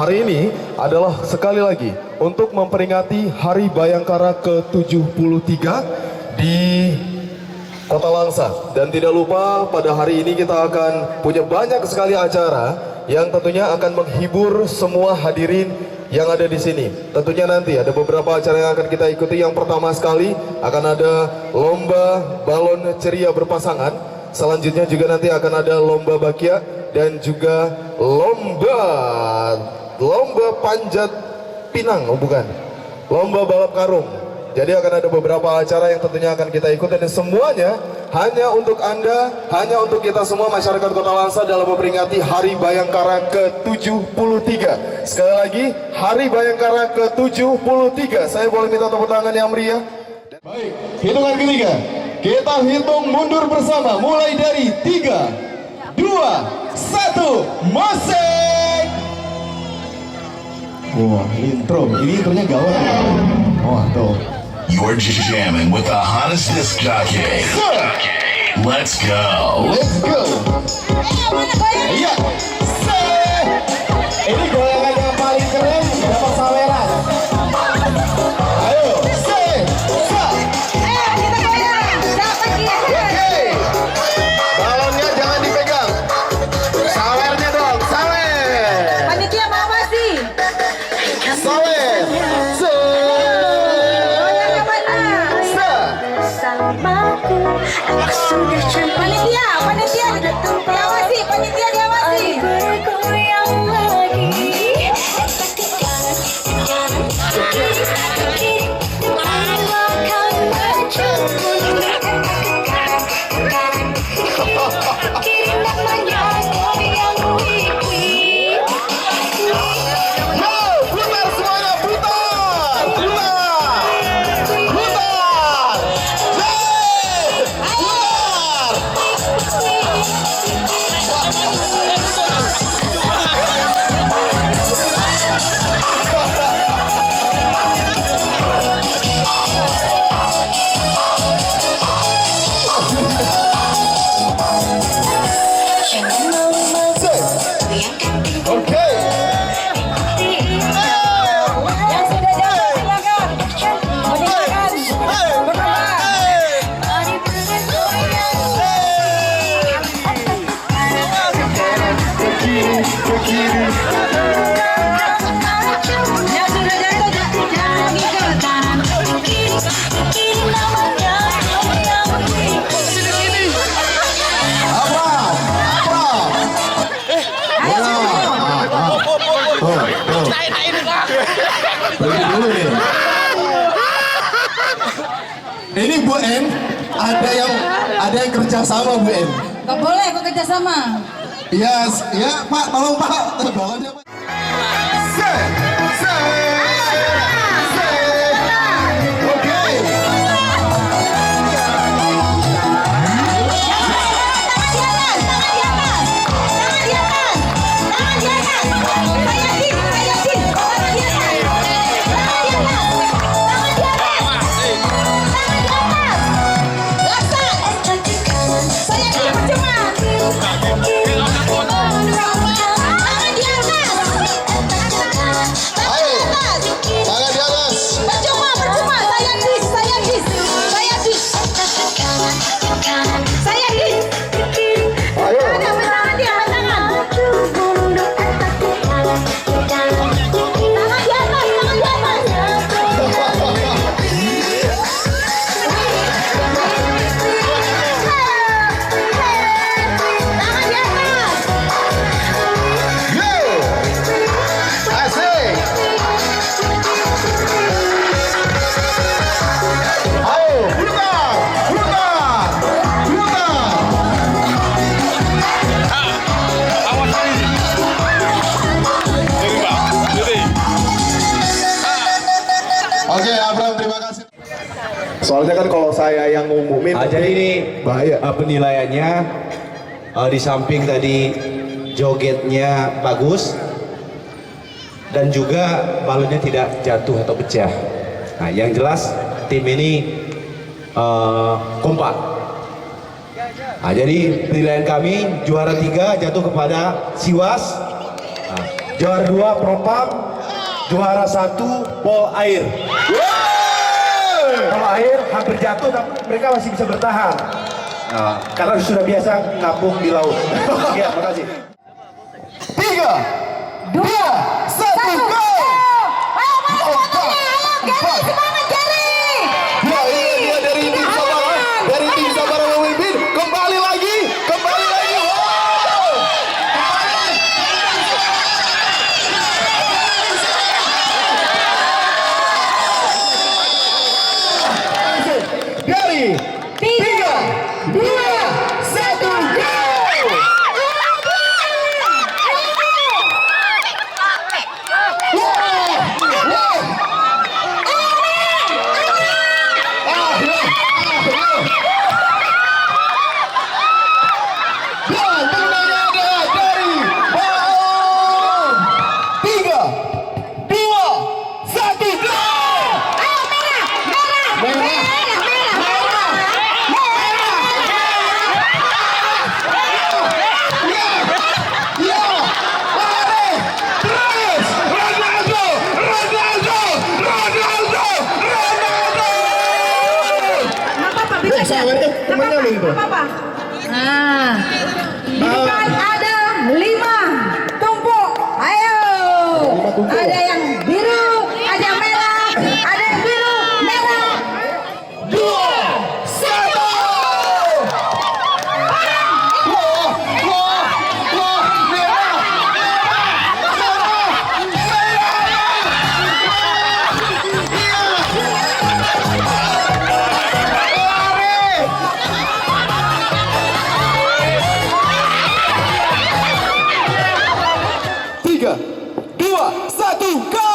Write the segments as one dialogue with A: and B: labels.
A: hari ini adalah sekali lagi untuk memperingati Hari Bayangkara ke-73 di Kota Langsa. Dan tidak lupa pada hari ini kita akan punya banyak sekali acara yang tentunya akan menghibur semua hadirin yang ada di sini. Tentunya nanti ada beberapa acara yang akan kita ikuti. Yang pertama sekali akan ada lomba balon ceria berpasangan. Selanjutnya juga nanti akan ada lomba bakia dan juga lomba panjat pinang, oh bukan, lomba balap karung. Jadi akan ada beberapa acara yang tentunya akan kita ikuti, dan semuanya hanya untuk Anda, hanya untuk kita semua masyarakat Kota Langsa dalam memperingati Hari Bayangkara ke-73. Sekali lagi, Hari Bayangkara ke-73. Saya boleh minta tepuk tangan yang meriah? Baik, hitungan ketiga. Kita hitung mundur bersama, mulai dari 3, 2, 1, musik! Wah, ini intronya gawat ya. Wah, tuh.
B: You're jamming with the hottest disc jockey. Let's go.
A: Let's go. Iya. Ini goyangan yang paling keren dapat saweran. Ayo,
C: Ayo kita goyang. Dapat
A: oke. Balonnya jangan dipegang. Sawernya dong, sawer.
C: Panitia mau apa sih?
A: Sawer.
C: Panitia diawasi, panitia diawasi.
A: Putar semuanya, putar. Oke.
C: Yang sudah jalan silakan. Meninggalkan. Yang sudah jatuh jangan ikut. Ayo
A: Pergi dulu nih. Ini Bu N, ada yang kerja sama Bu N.
C: Gak boleh bekerja sama.
A: Iya, ya Pak, tolong Pak, balonnya Pak. Oke. Oke, Abraham, terima kasih. Soalnya kan kalau saya yang ngumumin,
D: jadi ini
A: bahaya.
D: penilaiannya di samping tadi jogetnya bagus dan juga balonnya tidak jatuh atau pecah. Nah, yang jelas tim ini kompak. Nah, jadi penilaian kami juara 3 jatuh kepada Siwas. Nah, Juara 2 Propam, juara 1 Pol Air. Pol Air hampir jatuh tapi mereka masih bisa bertahan. Nah, karena sudah biasa ngapung di laut. Ya, makasih.
A: 3, 2, 1, go!
C: Ayo, mana fotonya? Ayo, Gary, semangat Gary!
A: Ya, ini dia dari tim Sabara, dari tim Sabara memimpin. Kembali lagi, kembali lagi. Wow! Gary, 3, 2, 1, go! Dan pemenangnya adalah dari Baom. 3, 2, 1, go!
C: Ayo, merah, merah, merah, merah, merah,
A: Ya, lari, terus, Ronaldo, Ronaldo, Ronaldo, Ronaldo.
C: Nggak apa-apa, bisa aja.
A: temannya lo itu.
C: Nggak apa-apa. Nah, di depan ada 5 tumpuk. Ayo. Ada yang biru, ada yang merah, ada yang biru, merah.
A: 2, 1. Wah, merah, Tiga, 2, 1, go!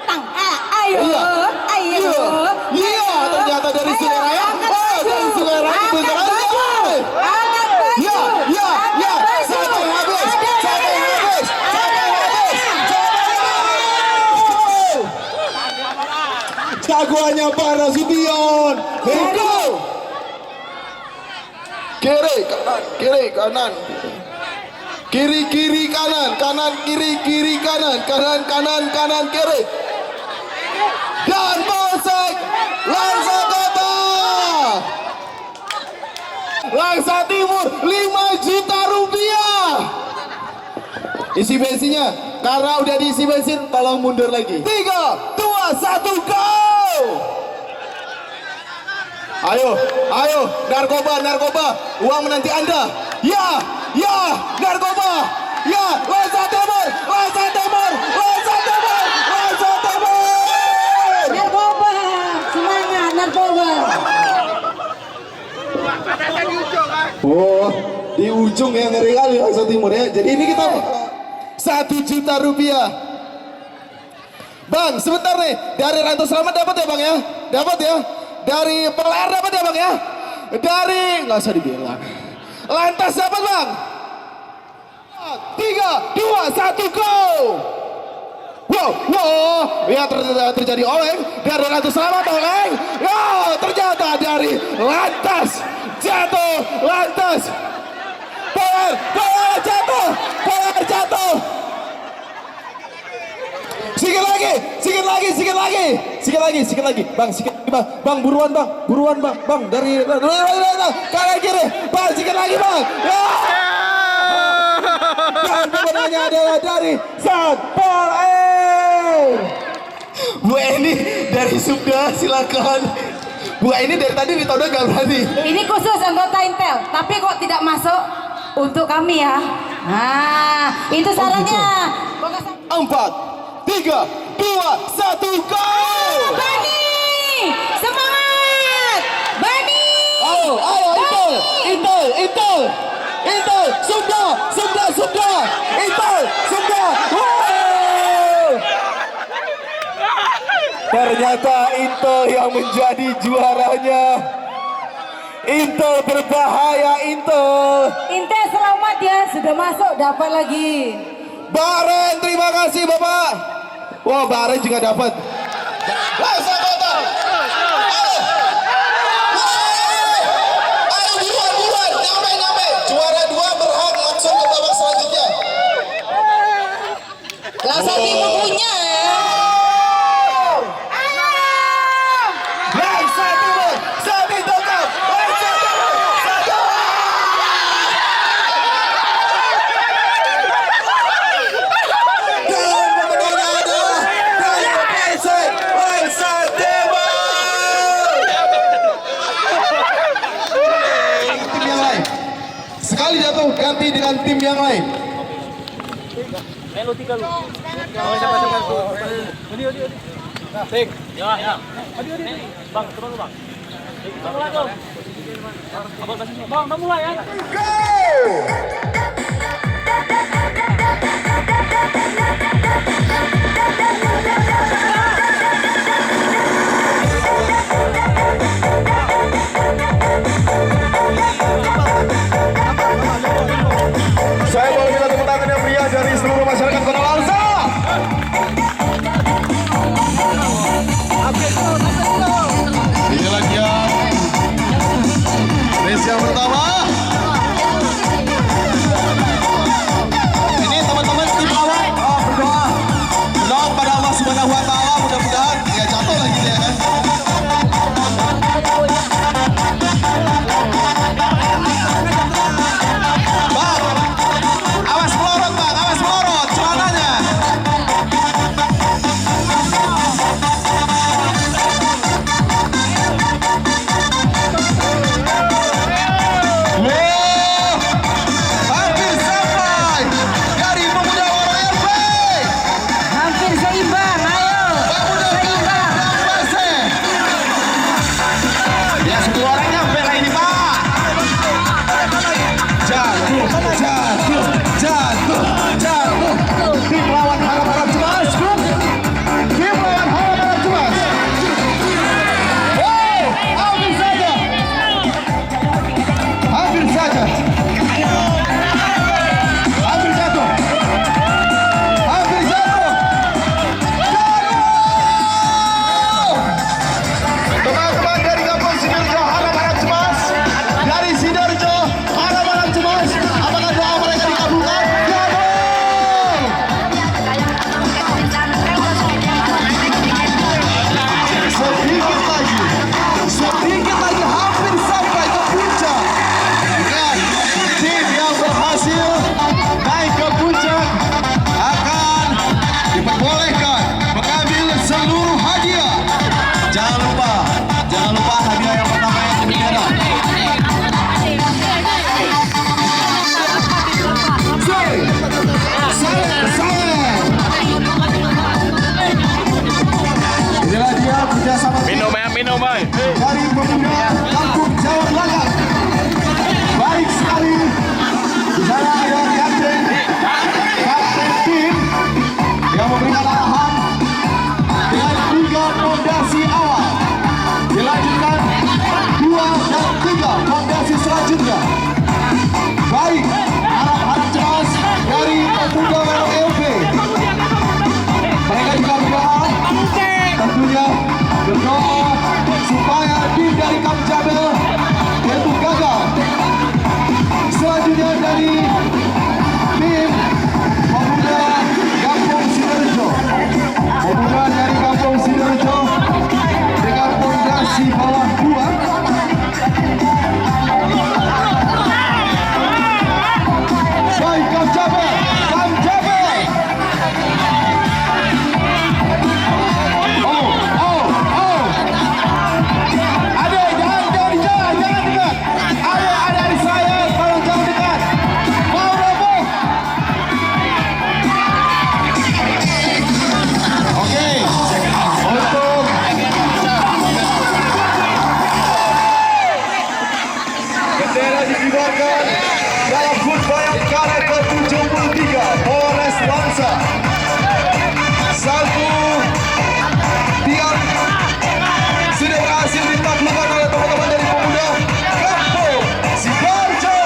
C: Ayo,
A: Iya.
C: ayo.
A: Iya, ternyata dari Sungai Raya. Oh, dari Sungai Raya ke Sungai Raya.
C: Angkat baju.
A: Ya, ya, ya. Sampai habis, sampai habis, sampai habis, sampai habis. Jagoannya Pak Nasution. Go! Kiri, kanan, kiri, kanan. Kiri, kiri, kanan, kanan, kiri, kiri, kanan, kanan, kanan, kanan, kiri. Dan Polsek Langsa Kota, Langsa Timur 5 juta rupiah. Isi bensinnya, karena udah diisi bensin tolong mundur lagi. 3, 2, 1, go! Ayo, ayo, narkoba, narkoba, uang menanti Anda. Ya, ya, narkoba. Ya, Langsa Timur, Langsa Timur, Langsa Timur, Langsa Timur.
C: Narkoba, semangat narkoba.
A: Oh, di ujung yang ngeri kali Langsa Timur ya. Jadi ini kita 1 juta rupiah. Bang, sebentar nih. Dari Rantau Selamat dapat ya bang ya? Dapat ya? Dari Peler dapat ya bang ya? Dari, nggak usah dibilang. Lantas dapat bang? 3, 2, 1, go! Wow, wow, ya terjadi oleng dari Rantau Selamat oleng. Ya, ternyata dari Lantas jatuh, Lantas. Peler, Peler jatuh, Peler jatuh. Sikit lagi, sikit lagi, sikit lagi, sikit lagi, sikit lagi, bang, sikit lagi, bang, buruan bang, bang, dari kanan kiri, bang, sikit lagi bang, ya. Dan pemenangnya adalah dari Satpol Air. Bu Eni dari Subda, silakan. Bu Eni dari tadi ditodong gak berani.
C: Ini khusus anggota Intel, tapi kok tidak masuk untuk kami ya. Nah, itu sarannya.
A: 4, 3, 2, 1, go!
C: Bani, semangat, Bani.
A: Ayo, ayo, Intel, Intel, Intel, Intel, Subda, Subda, Subda, Intel, Subda. Wow! Ternyata Intel yang menjadi juaranya. Intel berbahaya, Intel.
C: Intel selamat ya, sudah masuk, dapat lagi.
A: Baren, terima kasih Bapak. Wah, Baren juga dapat. Langsa Kota. Ayo buruan, nyampe. Juara 2 berhak langsung ke babak selanjutnya. berganti dengan tim yang lain. Saya mau minta tepuk tangan yang meriah dari seluruh masyarakat Kota Langsa. Inilah dia race yang pertama. Ini teman-teman tim awal berdoa pada Allah Subhanahu Wa Taala, mudah-mudahan ya jatuh lagi ya kan.
E: Minum, Bang.
A: Dari pemuda Kampung Jawa Belakang. Baik sekali. Di sana ada kapten tim yang memberikan arahan dengan 3 fondasi awal. Dilanjutkan 2 dan 3 fondasi selanjutnya. Baik, harap-harap cemas dari pemuda Malang LP. Mereka juga berdoa, tentunya berdoa supaya tim dari Kamjabel yaitu gagal. Selanjutnya dari tim pemuda Kampung Sidoarjo, pemuda dari Kampung Sidoarjo dengan fondasi bawah 2. Baik, Kamjabel. Bendera dikibarkan dalam food Bayangkara ke-73 Polres Langsa. 1 tiang sudah berhasil ditaklukkan oleh teman-teman dari pemuda Kampung Sidoarjo.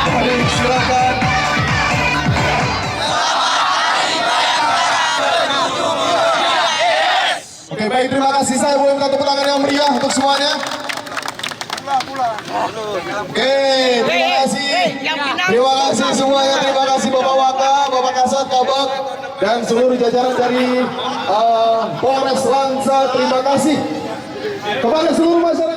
A: Baik, silakan. Oke, baik, terima kasih. Saya boleh minta tepuk tangan yang meriah untuk semuanya. Oke, terima kasih. Terima kasih semuanya. Terima kasih Bapak Waka, Bapak Kasat, Kabak, dan seluruh jajaran dari Polres Langsa. Terima kasih kepada seluruh masyarakat.